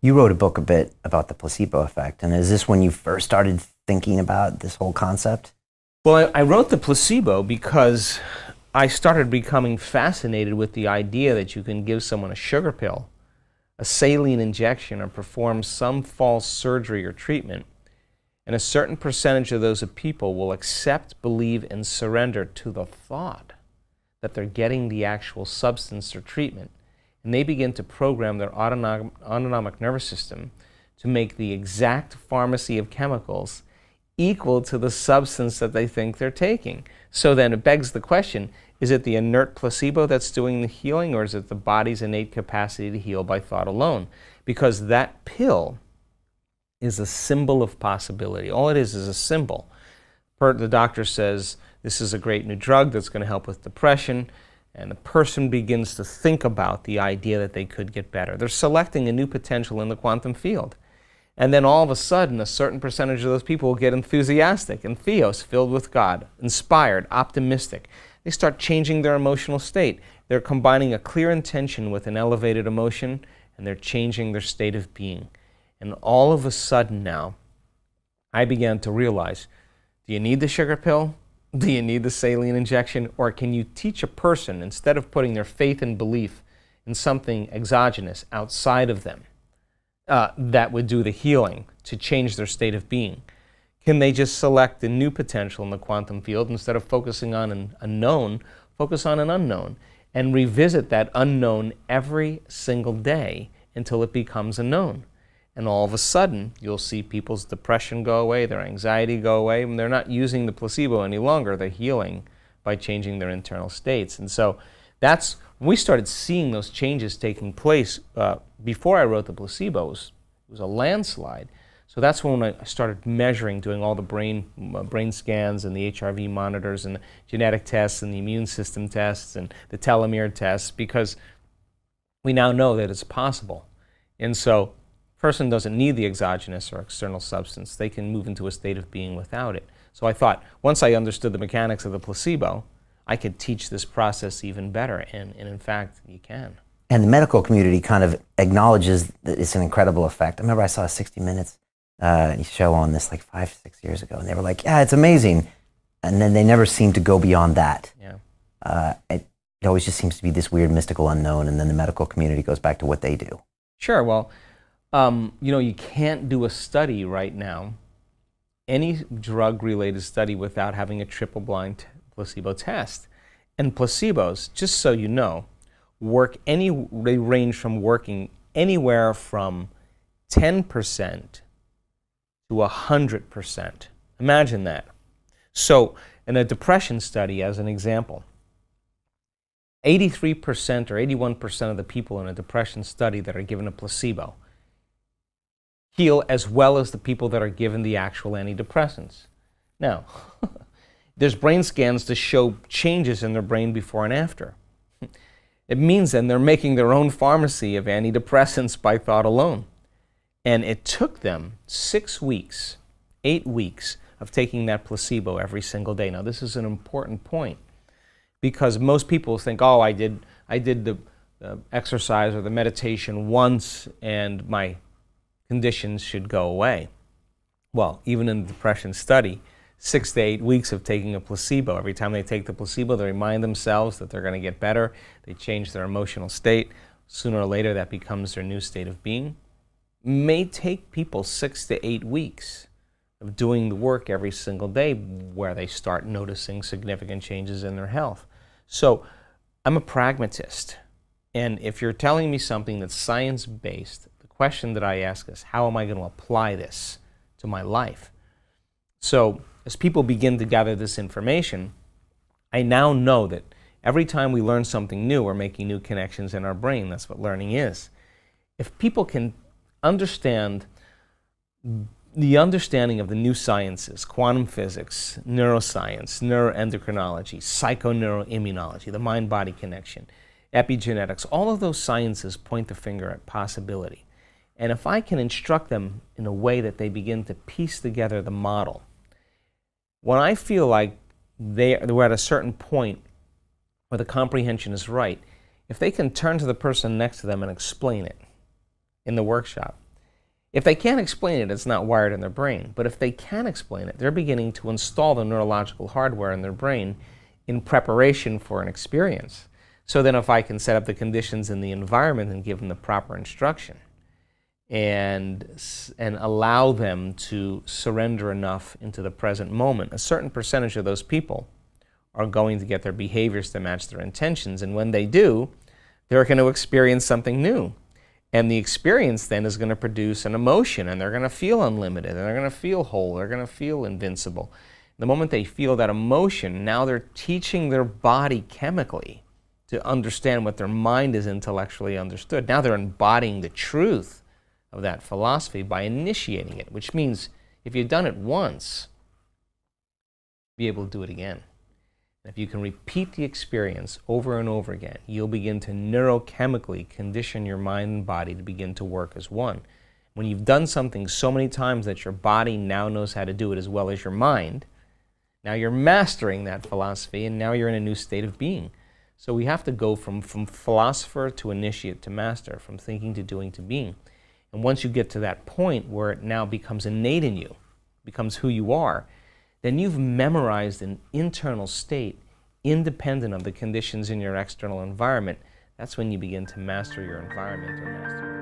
You wrote a book a bit about the placebo effect, and is this when you first started thinking about this whole concept? Well, I wrote the placebo because I started becoming fascinated with the idea that you can give someone a sugar pill, a saline injection, or perform some false surgery or treatment, and a certain percentage of those people will accept, believe, and surrender to the thought that they're getting the actual substance or treatment, and they begin to program their autonomic nervous system to make the exact pharmacy of chemicals equal to the substance that they think they're taking. So then it begs the question, is it the inert placebo that's doing the healing, or is it the body's innate capacity to heal by thought alone? Because that pill is a symbol of possibility. All it is a symbol. The doctor says, this is a great new drug that's going to help with depression, and the person begins to think about the idea that they could get better. They're selecting a new potential in the quantum field. And then all of a sudden, a certain percentage of those people will get enthusiastic and theos, filled with God, inspired, optimistic. They start changing their emotional state. They're combining a clear intention with an elevated emotion, and they're changing their state of being. And all of a sudden now, I began to realize, do you need the sugar pill? Do you need the saline injection? Or can you teach a person, instead of putting their faith and belief in something exogenous outside of them, that would do the healing to change their state of being? Can they just select a new potential in the quantum field instead of focusing on a known, focus on an unknown, and revisit that unknown every single day until it becomes a known? And all of a sudden, you'll see people's depression go away, their anxiety go away, and they're not using the placebo any longer. They're healing by changing their internal states. And so that's when we started seeing those changes taking place. Before I wrote the placebo, it was a landslide. So that's when I started measuring, doing all the brain scans and the HRV monitors and the genetic tests and the immune system tests and the telomere tests, because we now know that it's possible. And so a person doesn't need the exogenous or external substance. They can move into a state of being without it. So I thought, once I understood the mechanics of the placebo, I could teach this process even better, and in fact, you can. And the medical community kind of acknowledges that it's an incredible effect. I remember I saw a 60 Minutes show on this like 5-6 years ago, and they were like, yeah, it's amazing. And then they never seem to go beyond that. Yeah. It always just seems to be this weird mystical unknown, and then the medical community goes back to what they do. Sure, well, you can't do a study right now, any drug-related study, without having a triple-blind placebo test. And placebos, just so you know, they range from working anywhere from 10% to 100%. Imagine that. So in a depression study, as an example, 83% or 81% of the people in a depression study that are given a placebo heal as well as the people that are given the actual antidepressants. Now, there's brain scans to show changes in their brain before and after. It means then they're making their own pharmacy of antidepressants by thought alone. And it took them 6 weeks, 8 weeks of taking that placebo every single day. Now, this is an important point, because most people think, oh, I did the exercise or the meditation once and my conditions should go away. Well, even in the depression study, 6 to 8 weeks of taking a placebo. Every time they take the placebo, they remind themselves that they're going to get better. They change their emotional state. Sooner or later, that becomes their new state of being. May take people 6 to 8 weeks of doing the work every single day where they start noticing significant changes in their health. So I'm a pragmatist. And if you're telling me something that's science-based, the question that I ask is, how am I going to apply this to my life? So as people begin to gather this information, I now know that every time we learn something new, we're making new connections in our brain. That's what learning is. If people can understand the understanding of the new sciences, quantum physics, neuroscience, neuroendocrinology, psychoneuroimmunology, the mind-body connection, epigenetics, all of those sciences point the finger at possibility. And if I can instruct them in a way that they begin to piece together the model, when I feel like we're at a certain point where the comprehension is right, if they can turn to the person next to them and explain it in the workshop, If they can't explain it, it's not wired in their brain. But if they can explain it, they're beginning to install the neurological hardware in their brain in preparation for an experience. So then if I can set up the conditions in the environment and give them the proper instruction and allow them to surrender enough into the present moment, a certain percentage of those people are going to get their behaviors to match their intentions. And when they do, they're going to experience something new. And the experience then is going to produce an emotion, and they're going to feel unlimited, and they're going to feel whole, they're going to feel invincible. The moment they feel that emotion, now they're teaching their body chemically to understand what their mind is intellectually understood. Now they're embodying the truth of that philosophy by initiating it, which means if you've done it once, be able to do it again. If you can repeat the experience over and over again, you'll begin to neurochemically condition your mind and body to begin to work as one. When you've done something so many times that your body now knows how to do it as well as your mind, now you're mastering that philosophy, and now you're in a new state of being. So we have to go from philosopher to initiate to master, from thinking to doing to being. And once you get to that point where it now becomes innate in you, becomes who you are, then you've memorized an internal state independent of the conditions in your external environment. That's when you begin to master your environment or master your